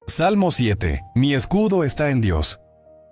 Salmo 7. Mi escudo está en Dios.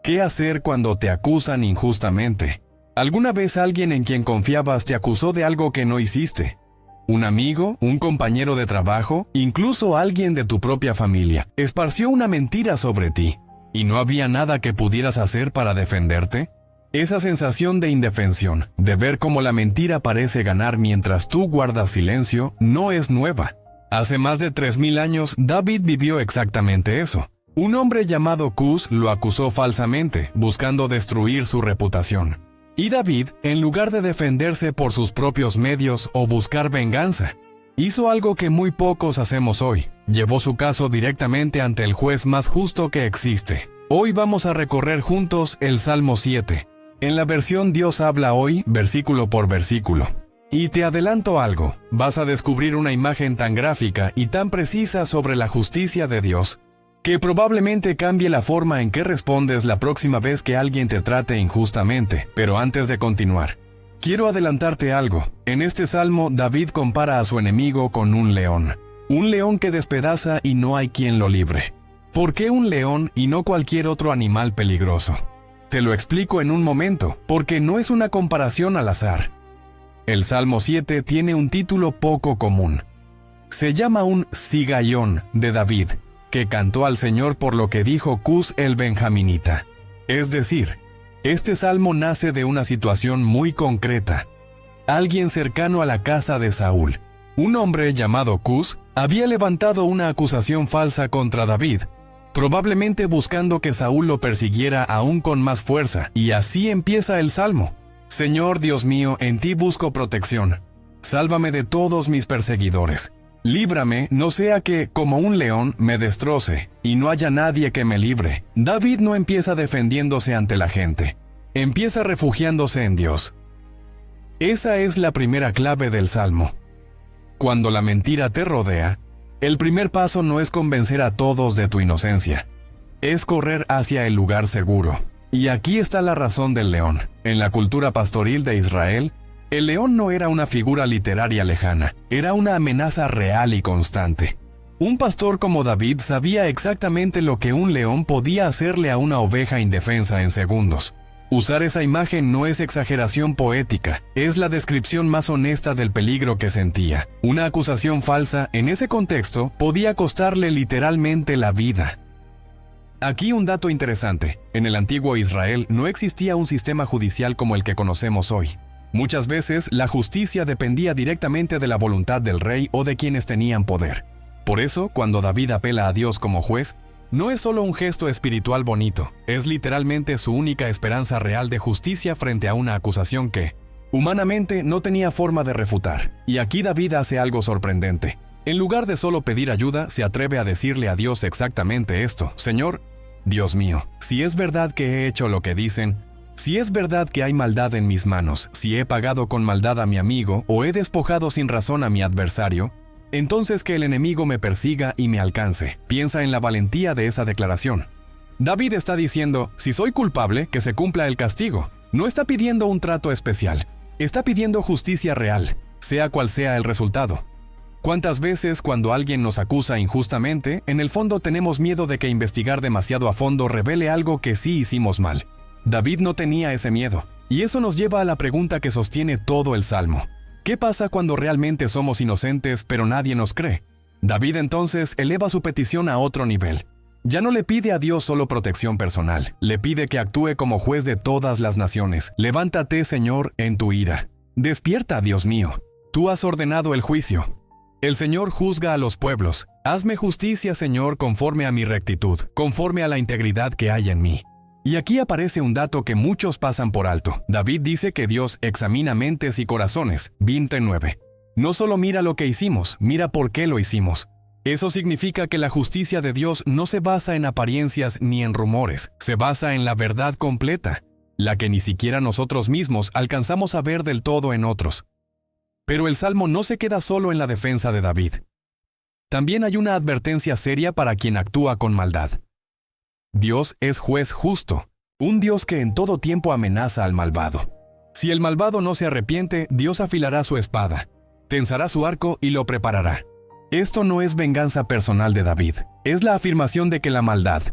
¿Qué hacer cuando te acusan injustamente? ¿Alguna vez alguien en quien confiabas te acusó de algo que no hiciste? ¿Un amigo, un compañero de trabajo, incluso alguien de tu propia familia, esparció una mentira sobre ti y no había nada que pudieras hacer para defenderte? Esa sensación de indefensión, de ver cómo la mentira parece ganar mientras tú guardas silencio, no es nueva. Hace más de 3000 años, David vivió exactamente eso. Un hombre llamado Cus lo acusó falsamente, buscando destruir su reputación. Y David, en lugar de defenderse por sus propios medios o buscar venganza, hizo algo que muy pocos hacemos hoy. Llevó su caso directamente ante el juez más justo que existe. Hoy vamos a recorrer juntos el Salmo 7. En la versión Dios habla hoy, versículo por versículo. Y te adelanto algo, vas a descubrir una imagen tan gráfica y tan precisa sobre la justicia de Dios, que probablemente cambie la forma en que respondes la próxima vez que alguien te trate injustamente. Pero antes de continuar, quiero adelantarte algo. En este salmo, David compara a su enemigo con un león que despedaza y no hay quien lo libre. ¿Por qué un león y no cualquier otro animal peligroso? Te lo explico en un momento, porque no es una comparación al azar. El Salmo 7 tiene un título poco común. Se llama un sigayón de David, que cantó al Señor por lo que dijo Cus el benjaminita. Es decir, este salmo nace de una situación muy concreta. Alguien cercano a la casa de Saúl, un hombre llamado Cus, había levantado una acusación falsa contra David, probablemente buscando que Saúl lo persiguiera aún con más fuerza, y así empieza el salmo. Señor Dios mío, en ti busco protección. Sálvame de todos mis perseguidores. Líbrame, no sea que, como un león, me destroce, y no haya nadie que me libre. David no empieza defendiéndose ante la gente. Empieza refugiándose en Dios. Esa es la primera clave del Salmo. Cuando la mentira te rodea, el primer paso no es convencer a todos de tu inocencia. Es correr hacia el lugar seguro. Y aquí está la razón del león. En la cultura pastoril de Israel, el león no era una figura literaria lejana, era una amenaza real y constante. Un pastor como David sabía exactamente lo que un león podía hacerle a una oveja indefensa en segundos. Usar esa imagen no es exageración poética, es la descripción más honesta del peligro que sentía. Una acusación falsa, en ese contexto, podía costarle literalmente la vida. Aquí un dato interesante. En el antiguo Israel no existía un sistema judicial como el que conocemos hoy. Muchas veces la justicia dependía directamente de la voluntad del rey o de quienes tenían poder. Por eso, cuando David apela a Dios como juez, no es solo un gesto espiritual bonito, es literalmente su única esperanza real de justicia frente a una acusación que, humanamente, no tenía forma de refutar. Y aquí David hace algo sorprendente. En lugar de solo pedir ayuda, se atreve a decirle a Dios exactamente esto: Señor, Dios mío, si es verdad que he hecho lo que dicen, si es verdad que hay maldad en mis manos, si he pagado con maldad a mi amigo o he despojado sin razón a mi adversario, entonces que el enemigo me persiga y me alcance. Piensa en la valentía de esa declaración. David está diciendo, si soy culpable, que se cumpla el castigo. No está pidiendo un trato especial, está pidiendo justicia real, sea cual sea el resultado. ¿Cuántas veces cuando alguien nos acusa injustamente, en el fondo tenemos miedo de que investigar demasiado a fondo revele algo que sí hicimos mal? David no tenía ese miedo, y eso nos lleva a la pregunta que sostiene todo el Salmo. ¿Qué pasa cuando realmente somos inocentes pero nadie nos cree? David entonces eleva su petición a otro nivel. Ya no le pide a Dios solo protección personal, le pide que actúe como juez de todas las naciones. Levántate, Señor, en tu ira. Despierta, Dios mío. Tú has ordenado el juicio. El Señor juzga a los pueblos. Hazme justicia, Señor, conforme a mi rectitud, conforme a la integridad que hay en mí. Y aquí aparece un dato que muchos pasan por alto. David dice que Dios examina mentes y corazones. 29. No solo mira lo que hicimos, mira por qué lo hicimos. Eso significa que la justicia de Dios no se basa en apariencias ni en rumores, se basa en la verdad completa, la que ni siquiera nosotros mismos alcanzamos a ver del todo en otros. Pero el Salmo no se queda solo en la defensa de David. También hay una advertencia seria para quien actúa con maldad. Dios es juez justo, un Dios que en todo tiempo amenaza al malvado. Si el malvado no se arrepiente, Dios afilará su espada, tensará su arco y lo preparará. Esto no es venganza personal de David. Es la afirmación de que la maldad,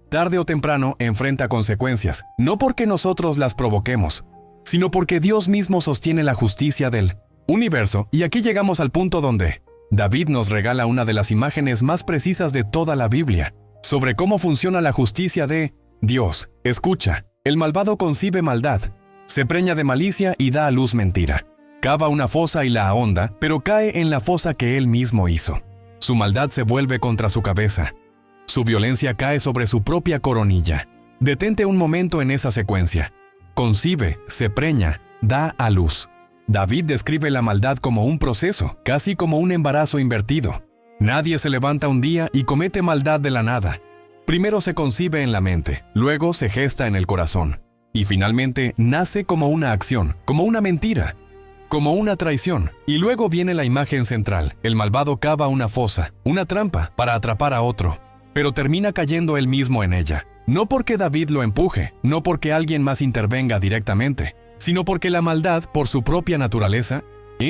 tarde o temprano, enfrenta consecuencias, no porque nosotros las provoquemos, sino porque Dios mismo sostiene la justicia del universo. Y aquí llegamos al punto donde David nos regala una de las imágenes más precisas de toda la Biblia, sobre cómo funciona la justicia de Dios. Escucha, el malvado concibe maldad, se preña de malicia y da a luz mentira. Cava una fosa y la ahonda, pero cae en la fosa que él mismo hizo. Su maldad se vuelve contra su cabeza. Su violencia cae sobre su propia coronilla. Detente un momento en esa secuencia. Concibe, se preña, da a luz. David describe la maldad como un proceso, casi como un embarazo invertido. Nadie se levanta un día y comete maldad de la nada. Primero se concibe en la mente, luego se gesta en el corazón, y finalmente nace como una acción, como una mentira, como una traición. Y luego viene la imagen central. El malvado cava una fosa, una trampa, para atrapar a otro, pero termina cayendo él mismo en ella. No porque David lo empuje, no porque alguien más intervenga directamente, sino porque la maldad, por su propia naturaleza,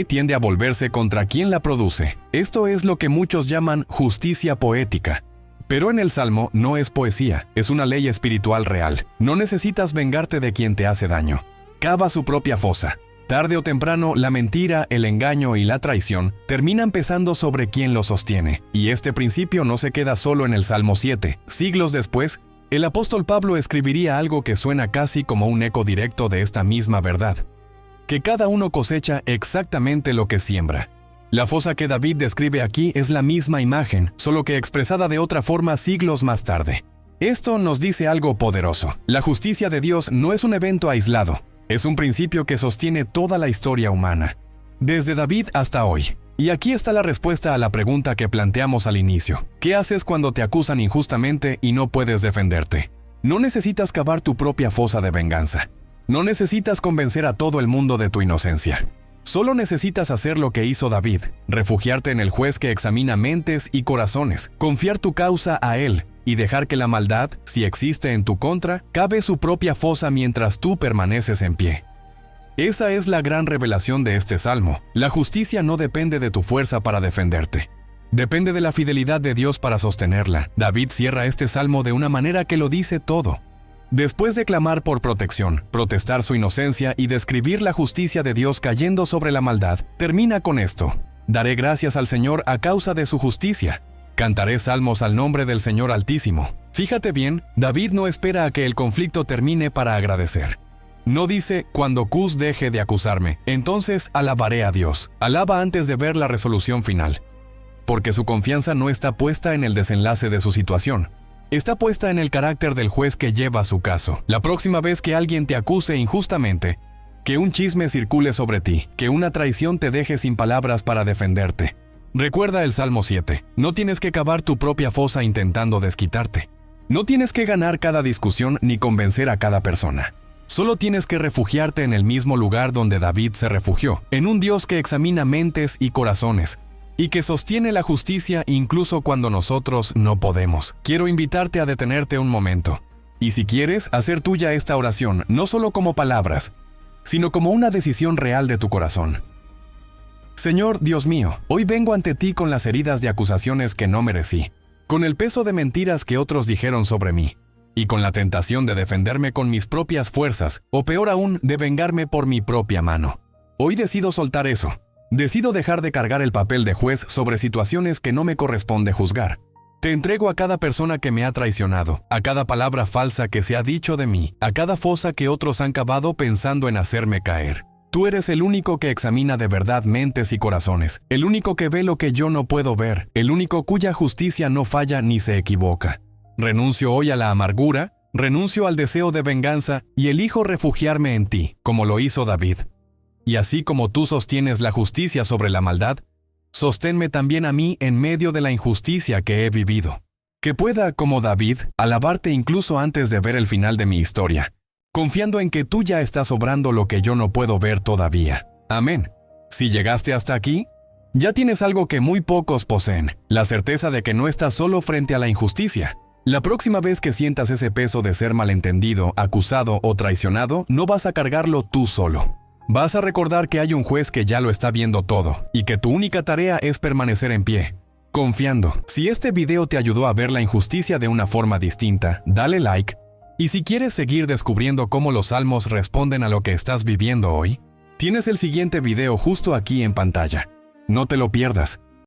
tiende a volverse contra quien la produce. Esto es lo que muchos llaman justicia poética. Pero en el Salmo no es poesía, es una ley espiritual real. No necesitas vengarte de quien te hace daño. Cava su propia fosa. Tarde o temprano, la mentira, el engaño y la traición terminan pesando sobre quien lo sostiene. Y este principio no se queda solo en el Salmo 7. Siglos después, el apóstol Pablo escribiría algo que suena casi como un eco directo de esta misma verdad: que cada uno cosecha exactamente lo que siembra. La fosa que David describe aquí es la misma imagen, solo que expresada de otra forma siglos más tarde. Esto nos dice algo poderoso. La justicia de Dios no es un evento aislado, es un principio que sostiene toda la historia humana, desde David hasta hoy. Y aquí está la respuesta a la pregunta que planteamos al inicio. ¿Qué haces cuando te acusan injustamente y no puedes defenderte? No necesitas cavar tu propia fosa de venganza. No necesitas convencer a todo el mundo de tu inocencia. Solo necesitas hacer lo que hizo David: refugiarte en el juez que examina mentes y corazones, confiar tu causa a él y dejar que la maldad, si existe en tu contra, cave su propia fosa mientras tú permaneces en pie. Esa es la gran revelación de este salmo. La justicia no depende de tu fuerza para defenderte. Depende de la fidelidad de Dios para sostenerla. David cierra este salmo de una manera que lo dice todo. Después de clamar por protección, protestar su inocencia y describir la justicia de Dios cayendo sobre la maldad, termina con esto: daré gracias al Señor a causa de su justicia. Cantaré salmos al nombre del Señor Altísimo. Fíjate bien, David no espera a que el conflicto termine para agradecer. No dice: cuando Cus deje de acusarme, entonces alabaré a Dios. Alaba antes de ver la resolución final, porque su confianza no está puesta en el desenlace de su situación. Está puesta en el carácter del juez que lleva su caso. La próxima vez que alguien te acuse injustamente, que un chisme circule sobre ti, que una traición te deje sin palabras para defenderte, recuerda el Salmo 7. No tienes que cavar tu propia fosa intentando desquitarte. No tienes que ganar cada discusión ni convencer a cada persona. Solo tienes que refugiarte en el mismo lugar donde David se refugió, en un Dios que examina mentes y corazones, y que sostiene la justicia incluso cuando nosotros no podemos. Quiero invitarte a detenerte un momento, y si quieres, hacer tuya esta oración, no solo como palabras, sino como una decisión real de tu corazón. Señor Dios mío, hoy vengo ante ti con las heridas de acusaciones que no merecí, con el peso de mentiras que otros dijeron sobre mí, y con la tentación de defenderme con mis propias fuerzas, o peor aún, de vengarme por mi propia mano. Hoy decido soltar eso. Decido dejar de cargar el papel de juez sobre situaciones que no me corresponde juzgar. Te entrego a cada persona que me ha traicionado, a cada palabra falsa que se ha dicho de mí, a cada fosa que otros han cavado pensando en hacerme caer. Tú eres el único que examina de verdad mentes y corazones, el único que ve lo que yo no puedo ver, el único cuya justicia no falla ni se equivoca. Renuncio hoy a la amargura, renuncio al deseo de venganza y elijo refugiarme en ti, como lo hizo David. Y así como tú sostienes la justicia sobre la maldad, sosténme también a mí en medio de la injusticia que he vivido. Que pueda, como David, alabarte incluso antes de ver el final de mi historia, confiando en que tú ya estás obrando lo que yo no puedo ver todavía. Amén. Si llegaste hasta aquí, ya tienes algo que muy pocos poseen: la certeza de que no estás solo frente a la injusticia. La próxima vez que sientas ese peso de ser malentendido, acusado o traicionado, no vas a cargarlo tú solo. Vas a recordar que hay un juez que ya lo está viendo todo, y que tu única tarea es permanecer en pie, confiando. Si este video te ayudó a ver la injusticia de una forma distinta, dale like. Y si quieres seguir descubriendo cómo los salmos responden a lo que estás viviendo hoy, tienes el siguiente video justo aquí en pantalla. No te lo pierdas.